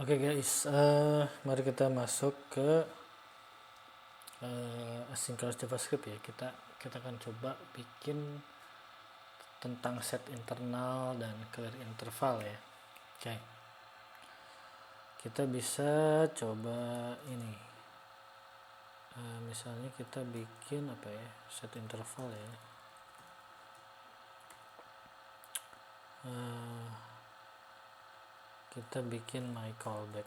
Oke guys, mari kita masuk ke asynchronous JavaScript ya. Kita akan coba bikin tentang set internal dan clear interval ya. Oke, kita bisa coba ini. Misalnya kita bikin apa ya, set interval ya. Kita bikin my callback,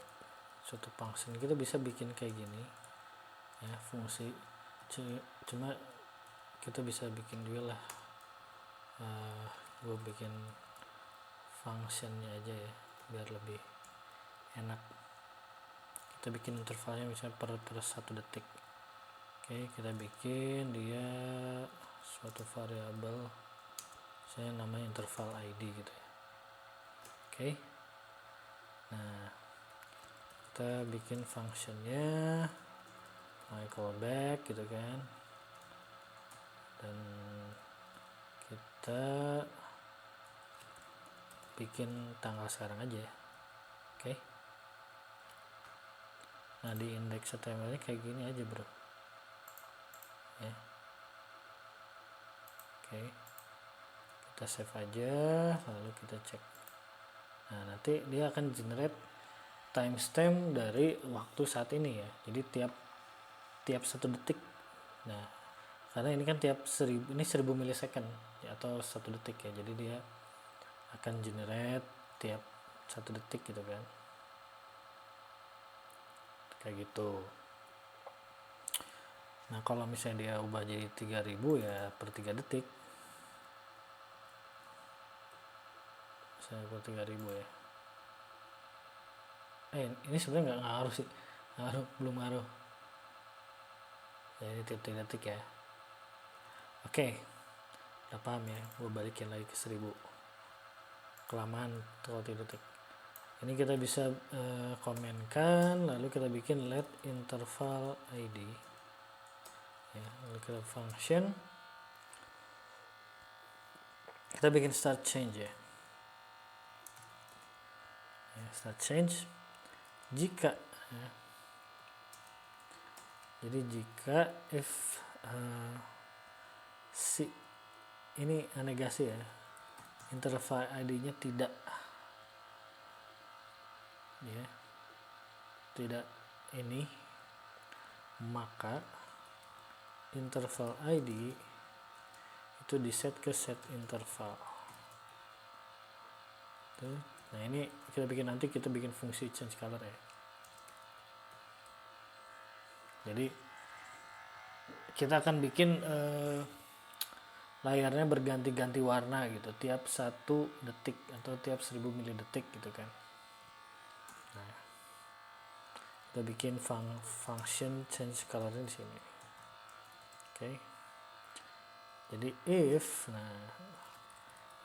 suatu function. Kita bisa bikin kayak gini ya, fungsi. Cuma kita bisa bikin juga lah, gue bikin functionnya aja ya biar lebih enak. Kita bikin intervalnya misalnya per 1 detik. Oke, kita bikin dia suatu variabel, saya namanya interval id gitu ya. Oke, nah kita bikin functionnya my callback gitu kan, dan kita bikin tanggal sekarang aja ya. Oke, nah di index HTML ini kayak gini aja bro ya. Oke, kita save aja, lalu kita cek. Nah nanti dia akan generate timestamp dari waktu saat ini ya, jadi tiap 1 detik. Nah karena ini kan tiap 1000 milisecond ya, atau 1 detik ya, jadi dia akan generate tiap 1 detik gitu kan, kayak gitu. Nah kalau misalnya dia ubah jadi 3000 ya per 3 detik, misalnya per 3000 ya. Ini sebenarnya nggak ngaruh sih, belum ngaruh ya, ini tiap 3 detik ya. Oke, udah paham ya, gue balikin lagi ke 1000, kelamaan kalau 3 detik. Ini kita bisa komenkan, lalu kita bikin let interval id ya, lalu kita function, kita bikin start change ya, start change jika ya. Jadi jika if si ini negasi ya, interval id-nya tidak ya, tidak ini, maka interval id itu di set ke set interval tuh. Nah ini kita bikin fungsi change color ya. Jadi kita akan bikin layarnya berganti-ganti warna gitu tiap 1 detik atau tiap 1000 milidetik gitu kan. Nah, kita bikin function change colornya di sini. Oke. Jadi if, nah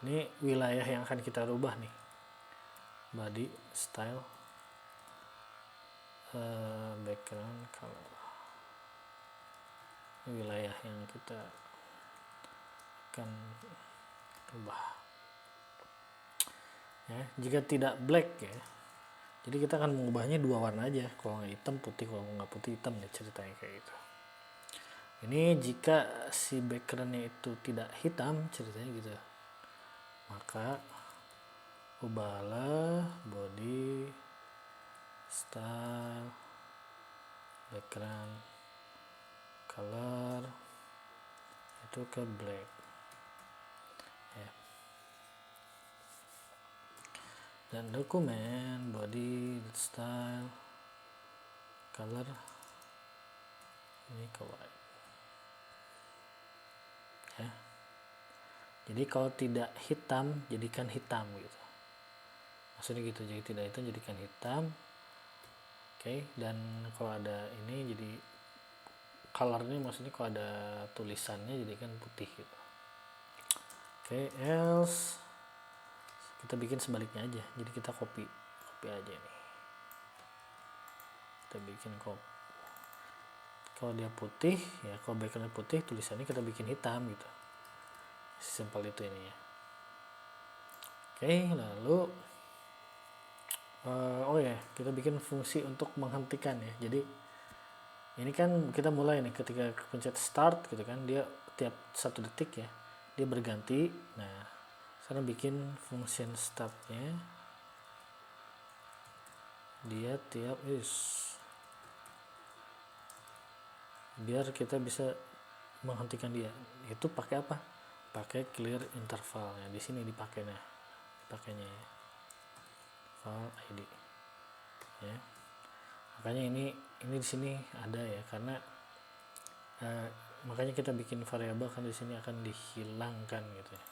ini wilayah yang akan kita rubah nih, body style background color, ini wilayah yang kita akan rubah ya. Jika tidak black ya, jadi kita akan mengubahnya 2 warna aja, kalau nggak hitam putih, kalau nggak putih hitam ya, ceritanya kayak gitu. Ini jika si backgroundnya itu tidak hitam, ceritanya gitu, maka ubahlah body style background color itu ke black ya. Dan dokumen body style color ini ke white ya. Jadi kalau tidak hitam jadikan hitam gitu, maksudnya gitu. Jadi tidak hitam jadikan hitam. Oke, dan kalau ada ini jadi color ini, maksudnya kalau ada tulisannya jadikan putih gitu. Oke, else kita bikin sebaliknya aja, jadi kita copy aja nih, kita bikin copy. Kalau dia putih ya, kalau background putih, tulisannya kita bikin hitam gitu, simpel itu ini ya. Oke, lalu oh ya, kita bikin fungsi untuk menghentikan ya. Jadi ini kan kita mulai nih ketika pencet start gitu kan, dia tiap 1 detik ya dia berganti. Nah sekarang bikin function startnya, dia tiap biar kita bisa menghentikan dia. Itu pakai apa? Pakai clear interval ya, di sini dipakainya ya, file id ya. Makanya ini di sini ada ya, karena makanya kita bikin variabel kan di sini akan dihilangkan gitu ya.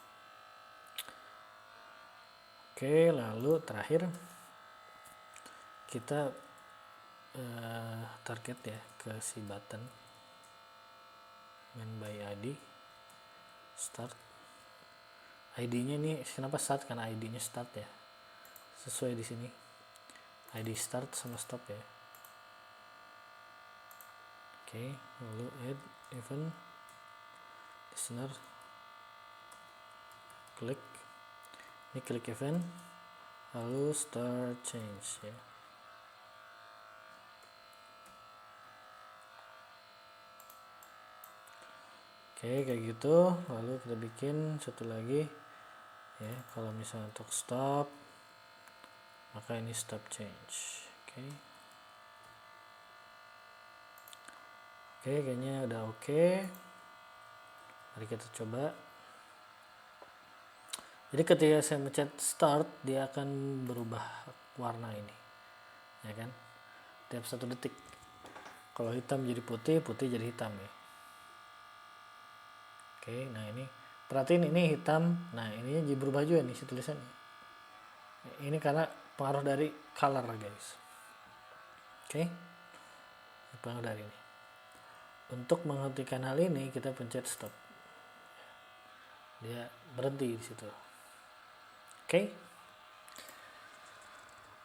Oke, lalu terakhir kita target ya ke si button main by id start. ID-nya nih kenapa start? Karena ID-nya start ya, sesuai di sini ID start sama stop ya. Oke, lalu add event listener, klik event, lalu start change ya. Oke, kayak gitu. Lalu kita bikin satu lagi ya, kalau misalnya untuk stop maka ini stop change. Oke, kayaknya udah oke. Mari kita coba. Jadi ketika saya mencet start, dia akan berubah warna ini ya kan, tiap 1 detik. Kalau hitam jadi putih, putih jadi hitam ya. Oke, nah ini perhatiin ini hitam, nah ini jadi berubah juga nih si tulisannya. Ini karena pengaruh dari color guys. Oke, pengaruh dari ini. Untuk menghentikan hal ini kita pencet stop, dia berhenti di situ. Oke.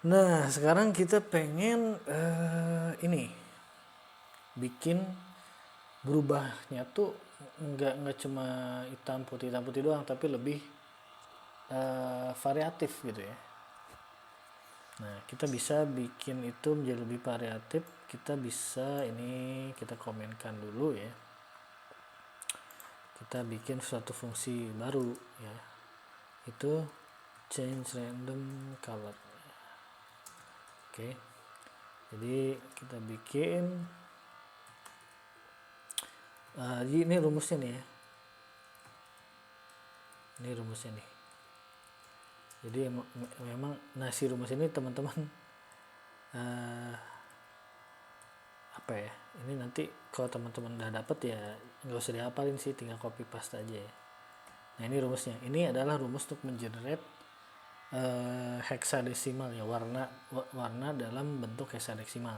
Nah sekarang kita pengen ini bikin berubahnya tuh nggak cuma hitam putih doang, tapi lebih variatif gitu ya. Nah kita bisa bikin itu menjadi lebih variatif. Kita bisa ini kita komenkan dulu ya, kita bikin suatu fungsi baru ya, itu change random color. Oke, jadi kita bikin ini rumusnya nih ya, ini rumusnya nih. Jadi memang nasi rumus ini teman-teman apa ya, ini nanti kalau teman-teman udah dapet ya nggak usah dihafalin sih, tinggal copy paste aja ya. Nah ini rumusnya, ini adalah rumus untuk mengenerate heksadesimal ya, warna dalam bentuk heksadesimal.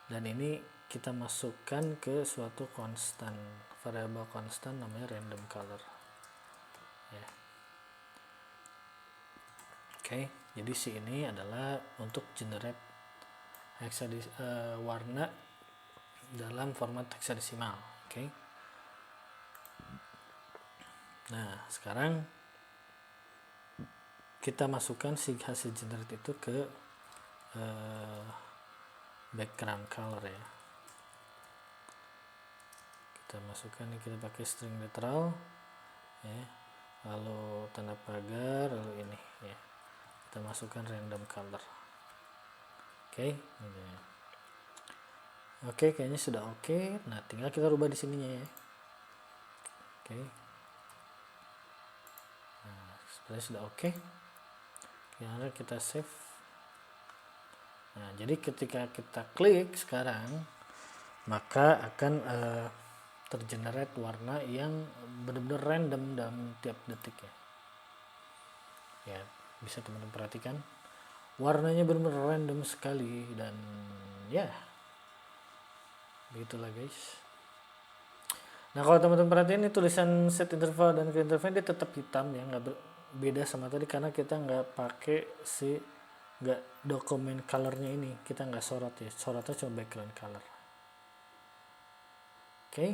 Dan ini kita masukkan ke suatu konstan, variabel konstan namanya random color ya. Oke, jadi si ini adalah untuk generate warna dalam format heksadesimal. Oke. Nah sekarang kita masukkan si hasil generate itu ke background color ya. Kita masukkan ini, kita pakai string literal ya, lalu tanda pagar, lalu ini ya, kita masukkan random color. Oke, gitu ya. Oke, kayaknya sudah oke. Nah tinggal kita rubah di sininya ya. Oke, nah sebenarnya sudah oke. Sekarang kita save. Nah jadi ketika kita klik sekarang, maka akan tergenerate warna yang benar-benar random dalam tiap detik ya. Ya bisa teman-teman perhatikan, warnanya benar-benar random sekali, dan ya begitulah guys. Nah kalau teman-teman perhatiin ini tulisan set interval dan clear interval dia tetap hitam ya, nggak beda sama tadi karena kita nggak pakai nggak dokumen colornya ini, kita nggak sorot ya, sorotnya cuma background color. Oke.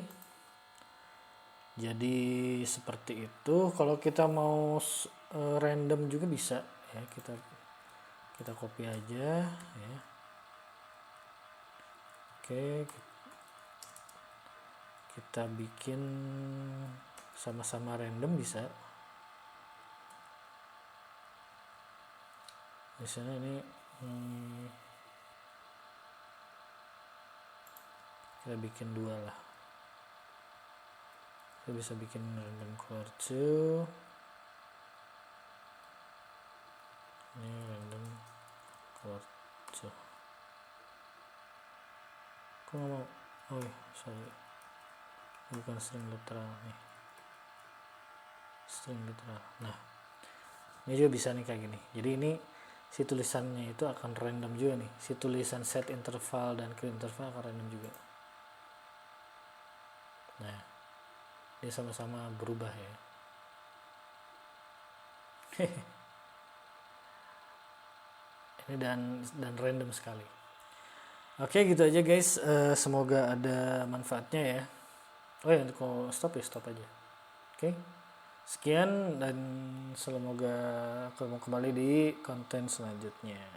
Jadi seperti itu. Kalau kita mau random juga bisa ya, kita copy aja ya. Oke, kita bikin sama-sama random bisa. Di sana ini kita bikin 2 lah. Kita bisa bikin random color 2. Ini random color 2. Kok nggak mau? Oh iya, sorry, bukan string literal nih, string literal. Nah, ini juga bisa nih kayak gini. Jadi ini si tulisannya itu akan random juga nih. Si tulisan set interval dan clear interval akan random juga. Nah, dia sama-sama berubah ya. Ini dan random sekali. Oke, gitu aja guys. Semoga ada manfaatnya ya. Oh ya, kalau stop ya stop aja. Oke. Sekian dan semoga ketemu kembali di konten selanjutnya.